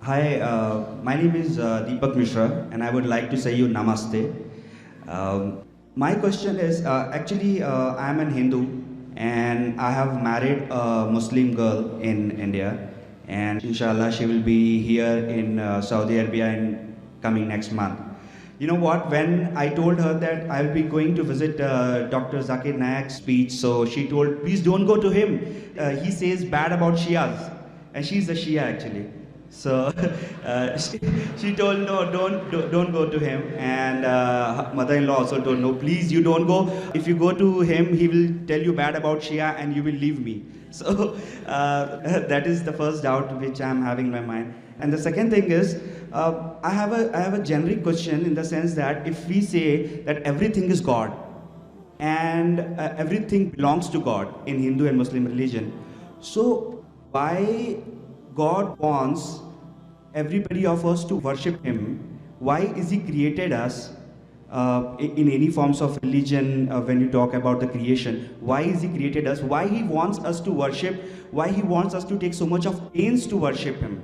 Hi, my name is Deepak Mishra, and I would like to say you namaste. My question is I am an Hindu, and I have married a Muslim girl in India, and inshallah, she will be here in Saudi Arabia in coming next month. You know what? When I told her that I'll be going to visit Dr. Zakir Naik's speech, so she told, please don't go to him. He says bad about Shias, and she's a Shia actually. So she told, no, don't go to him. And her mother-in-law also told, no, please, you don't go. If you go to him, he will tell you bad about Shia and you will leave me. So that is the first doubt which I'm having in my mind. And the second thing is, I have a generic question in the sense that if we say that everything is God and everything belongs to God in Hindu and Muslim religion, so why God wants everybody of us to worship Him? Why is He created us in any forms of religion? When you talk about the creation, why is He created us? Why He wants us to worship? Why He wants us to take so much of pains to worship Him?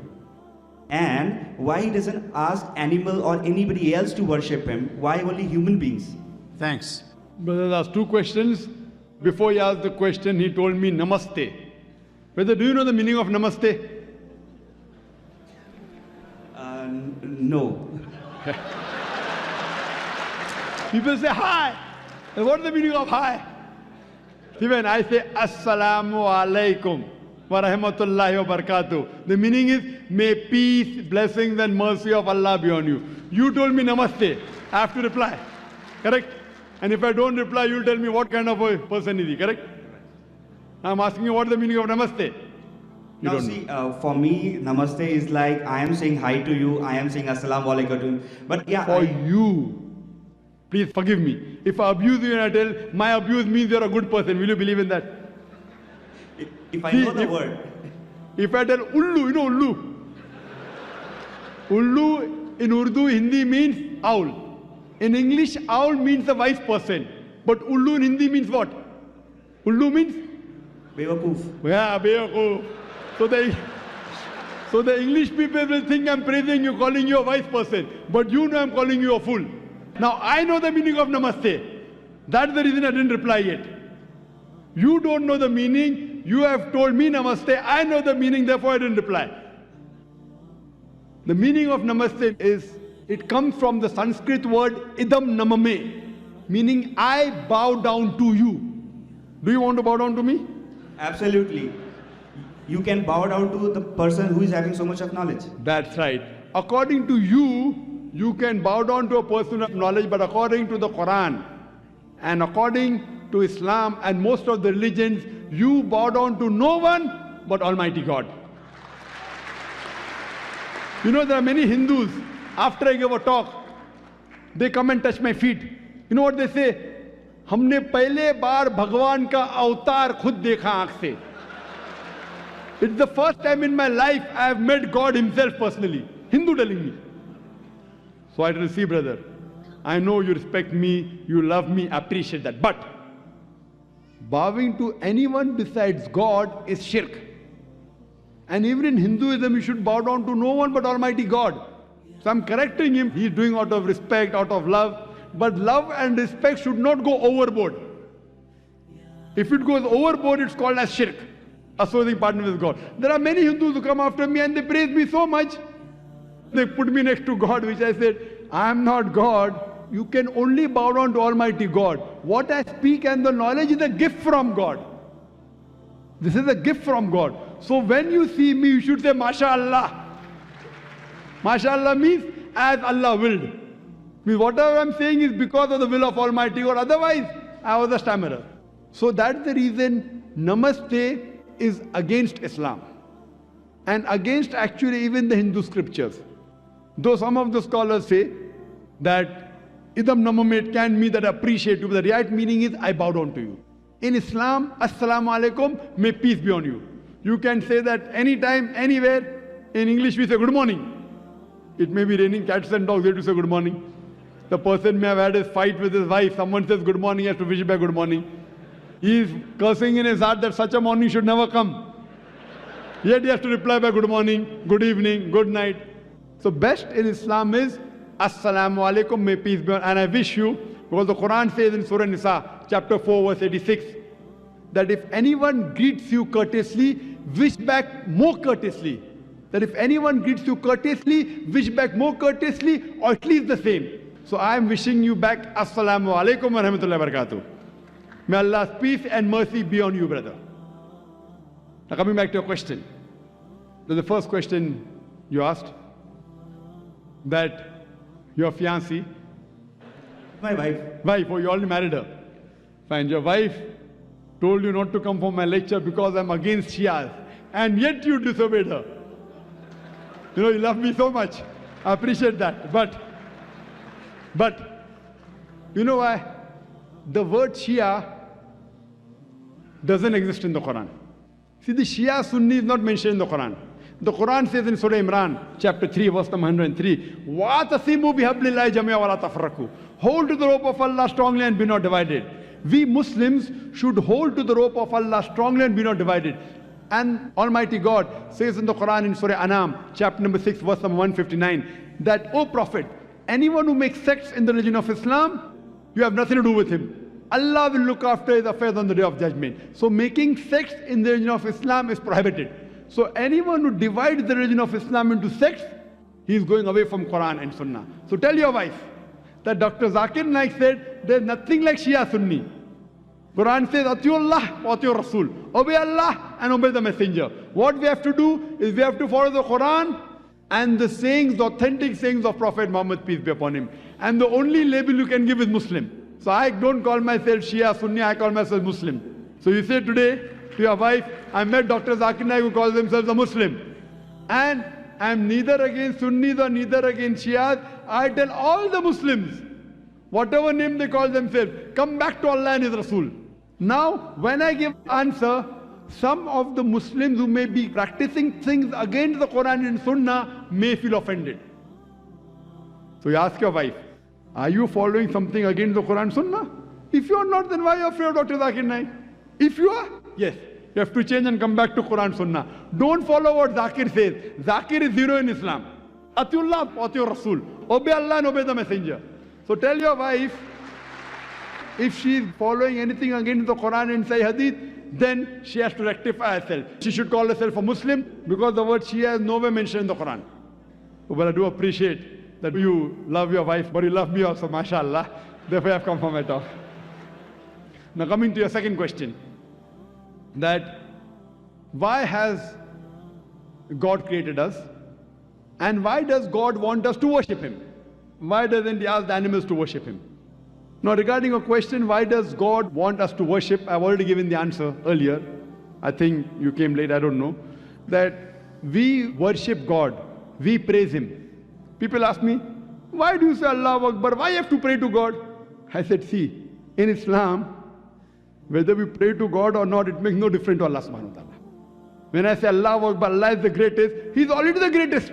And why He doesn't ask animal or anybody else to worship Him? Why only human beings? Thanks. Brother asked two questions. Before he asked the question, he told me namaste. Brother, do you know the meaning of namaste? No. People say hi. And what is the meaning of hi? Even I say assalamu alaikum wa rahmatullahi wa barakatuh. The meaning is may peace, blessings and mercy of Allah be on you. You told me namaste. I have to reply. Correct? And if I don't reply, you'll tell me what kind of a person is he. Correct? I'm asking you what is the meaning of namaste. Now see, for me, namaste is like I am saying hi to you, I am saying assalamu alaikum to you. But yeah, for you, please forgive me. If I abuse you and I tell my abuse means you're a good person, will you believe in that? If I know the word. If I tell ullu, you know ullu. Ullu in Urdu, Hindi means owl. In English, owl means a wise person. But ullu in Hindi means what? Ullu means? Bewakoof. Yeah, bewakoof. So the English people will think I'm praising you, calling you a wise person. But you know I'm calling you a fool. Now I know the meaning of namaste. That's the reason I didn't reply yet. You don't know the meaning. You have told me namaste. I know the meaning, therefore I didn't reply. The meaning of namaste is, it comes from the Sanskrit word idam namame, meaning I bow down to you. Do you want to bow down to me? Absolutely. You can bow down to the person who is having so much of knowledge. That's right. According to you, you can bow down to a person of knowledge, but according to the Quran and according to Islam and most of the religions, you bow down to no one but Almighty God. You know, there are many Hindus, after I give a talk, they come and touch my feet. You know what they say? हमने पहले बार भगवान का अवतार खुद देखा आँख से. It's the first time in my life I have met God Himself personally. Hindu telling me. So I tell you, see brother, I know you respect me, you love me, appreciate that. But bowing to anyone besides God is shirk. And even in Hinduism, you should bow down to no one but Almighty God. So I'm correcting him. He's doing out of respect, out of love. But love and respect should not go overboard. If it goes overboard, it's called as shirk. Associating partner with God. There are many Hindus who come after me and they praise me so much. They put me next to God, which I said, I am not God. You can only bow down to Almighty God. What I speak and the knowledge is a gift from God. This is a gift from God. So when you see me, you should say, MashaAllah. MashaAllah means as Allah willed. Means whatever I'm saying is because of the will of Almighty God. Otherwise, I was a stammerer. So that's the reason Namaste is against Islam and against actually even the Hindu scriptures. Though some of the scholars say that idam namame can mean that I appreciate you, but the right meaning is I bow down to you. In Islam, assalamu alaikum, may peace be on you. You can say that anytime, anywhere. In English we say good morning. It may be raining cats and dogs, they have to say good morning. The person may have had a fight with his wife, someone says good morning, he has to wish back good morning. He is cursing in his heart that such a morning should never come. Yet he has to reply by good morning, good evening, good night. So best in Islam is Assalamu alaikum, may peace be on. And I wish you, because the Quran says in Surah Nisa, chapter 4, verse 86, that if anyone greets you courteously, wish back more courteously. That if anyone greets you courteously, wish back more courteously, or at least the same. So I am wishing you back Assalamu alaikum wa rahmatullahi wa barakatuh. May Allah's peace and mercy be on you, brother. Now coming back to your question. The first question you asked, that your fiancée, My wife. wife, oh, you already married her. Fine, your wife told you not to come for my lecture because I'm against Shias, and yet you disobeyed her. You know, you love me so much. I appreciate that. But you know why? The word Shia doesn't exist in the Quran. See, the Shia Sunni is not mentioned in the Quran. The Quran says in Surah Imran, chapter 3, verse number 103, وَاتَصِمُوا بِحَبْلِ اللَّهِ جَمِيعًا وَلَا تَفَرَّقُوا. Hold to the rope of Allah strongly and be not divided. We Muslims should hold to the rope of Allah strongly and be not divided. And Almighty God says in the Quran in Surah Anam, chapter number 6, verse number 159, that, O Prophet, anyone who makes sects in the religion of Islam, you have nothing to do with him. Allah will look after his affairs on the day of judgment. So making sects in the religion of Islam is prohibited. So anyone who divides the religion of Islam into sects, he is going away from Quran and Sunnah. So tell your wife that Dr. Zakir Naik said, there's nothing like Shia Sunni. Quran says, Atiullah wa Atiur Rasul. Obey Allah and obey the Messenger. What we have to do is we have to follow the Quran and the sayings, the authentic sayings of Prophet Muhammad, peace be upon him. And the only label you can give is Muslim. So I don't call myself Shia Sunni, I call myself Muslim. So you say today to your wife, I met Dr. Zakir Naik who calls themselves a Muslim. And I'm neither against Sunnis or neither against Shias. I tell all the Muslims, whatever name they call themselves, come back to Allah and His Rasul. Now, when I give answer, some of the Muslims who may be practicing things against the Quran and Sunnah may feel offended. So you ask your wife, are you following something against the Quran and Sunnah? If you are not, then why are you afraid of Dr. Zakir Naik? If you are, yes, you have to change and come back to Quran and Sunnah. Don't follow what Zakir says. Zakir is zero in Islam. Atiullah, Atiur Rasul. Obey Allah and obey the Messenger. So tell your wife, if she is following anything against the Quran and Sahih Hadith, then she has to rectify herself. She should call herself a Muslim because the word Shia is nowhere mentioned in the Quran. But I do appreciate that you love your wife, but you love me also, mashallah. Therefore I have come for my talk. Now coming to your second question, that why has God created us and why does God want us to worship Him? Why doesn't He ask the animals to worship Him? Now regarding a question, why does God want us to worship? I've already given the answer earlier. I think you came late, I don't know. That we worship God, we praise Him. People ask me, why do you say Allahu Akbar? Why you have to pray to God? I said, see, in Islam, whether we pray to God or not, it makes no difference to Allah subhanahu wa ta'ala. When I say Allahu Akbar, Allah is the greatest, He's already the greatest.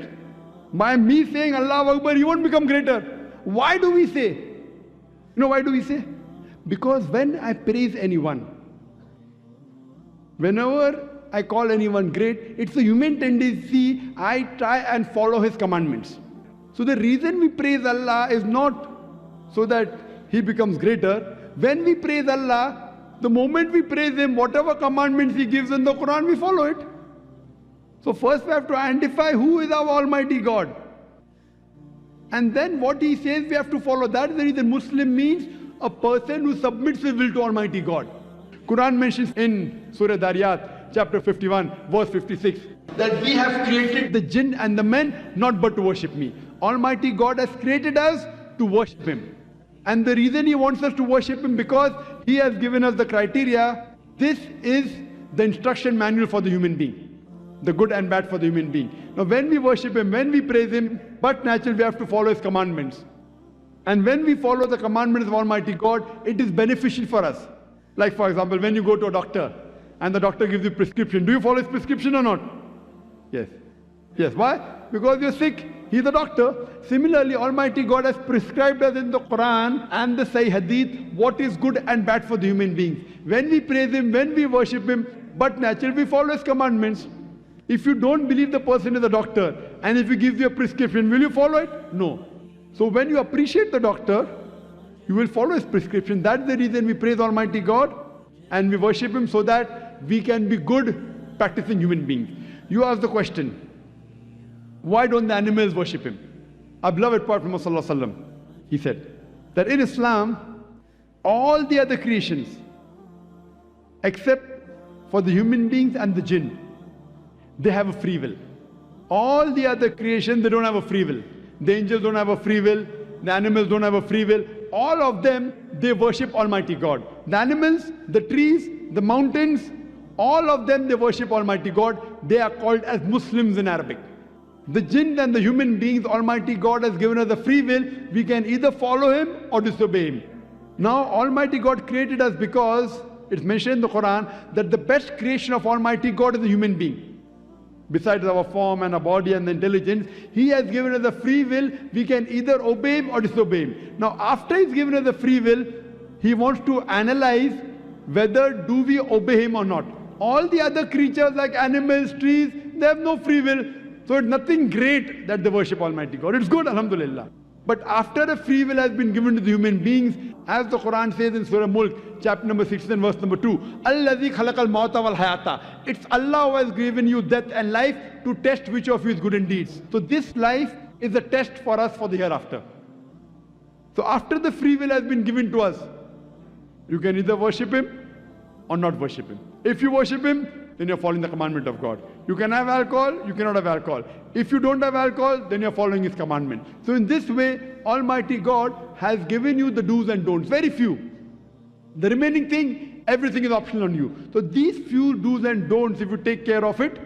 By me saying Allahu Akbar, He won't become greater. Why do we say? You know why do we say? Because when I praise anyone, whenever I call anyone great, it's a human tendency, I try and follow His commandments. So the reason we praise Allah is not so that He becomes greater. When we praise Allah, the moment we praise Him, whatever commandments He gives in the Quran, we follow it. So first we have to identify who is our Almighty God. And then what He says we have to follow. That is the reason Muslim means a person who submits his will to Almighty God. Quran mentions in Surah Dariyat, chapter 51, verse 56, that we have created the jinn and the men not but to worship me. Almighty God has created us to worship Him. And the reason He wants us to worship Him because He has given us the criteria. This is the instruction manual for the human being. The good and bad for the human being. Now when we worship Him, when we praise Him, but naturally we have to follow His commandments. And when we follow the commandments of Almighty God, it is beneficial for us. Like for example, when you go to a doctor and the doctor gives you prescription, do you follow his prescription or not? Yes. Yes. Why? Because you're sick. He's a doctor. Similarly, Almighty God has prescribed us in the Quran and the Sahih Hadith what is good and bad for the human beings. When we praise Him, when we worship Him, but naturally we follow His commandments. If you don't believe the person is a doctor, and if he gives you a prescription, will you follow it? No. So when you appreciate the doctor, you will follow his prescription. That's the reason we praise Almighty God and we worship Him, so that we can be good practicing human beings. You ask the question, why don't the animals worship Him? Our beloved Prophet Muhammad, he said that in Islam, all the other creations, except for the human beings and the jinn, they have a free will. All the other creation, they don't have a free will. The angels don't have a free will. The animals don't have a free will. All of them, they worship Almighty God. The animals, the trees, the mountains, all of them, they worship Almighty God. They are called as Muslims in Arabic. The jinn and the human beings, Almighty God has given us a free will. We can either follow Him or disobey Him. Now, Almighty God created us because it's mentioned in the Quran that the best creation of Almighty God is a human being. Besides our form and our body and the intelligence, He has given us a free will. We can either obey Him or disobey Him. Now, after He's given us a free will, He wants to analyze whether do we obey Him or not. All the other creatures like animals, trees, they have no free will. So it's nothing great that they worship Almighty God. It's good, alhamdulillah. But after a free will has been given to the human beings, as the Quran says in Surah Mulk, chapter number 16, verse number 2, Alladhi khalaqal mauta wal hayata. It's Allah who has given you death and life to test which of you is good in deeds. So this life is a test for us for the hereafter. So after the free will has been given to us, you can either worship Him or not worship Him. If you worship Him, then you're following the commandment of God. You can have alcohol, you cannot have alcohol. If you don't have alcohol, then you're following His commandment. So in this way, Almighty God has given you the do's and don'ts, very few. The remaining thing, everything is optional on you. So these few do's and don'ts, if you take care of it,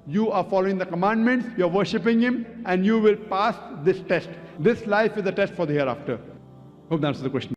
you are following the commandments, you're worshipping Him, and you will pass this test. This life is a test for the hereafter. Hope that answers the question.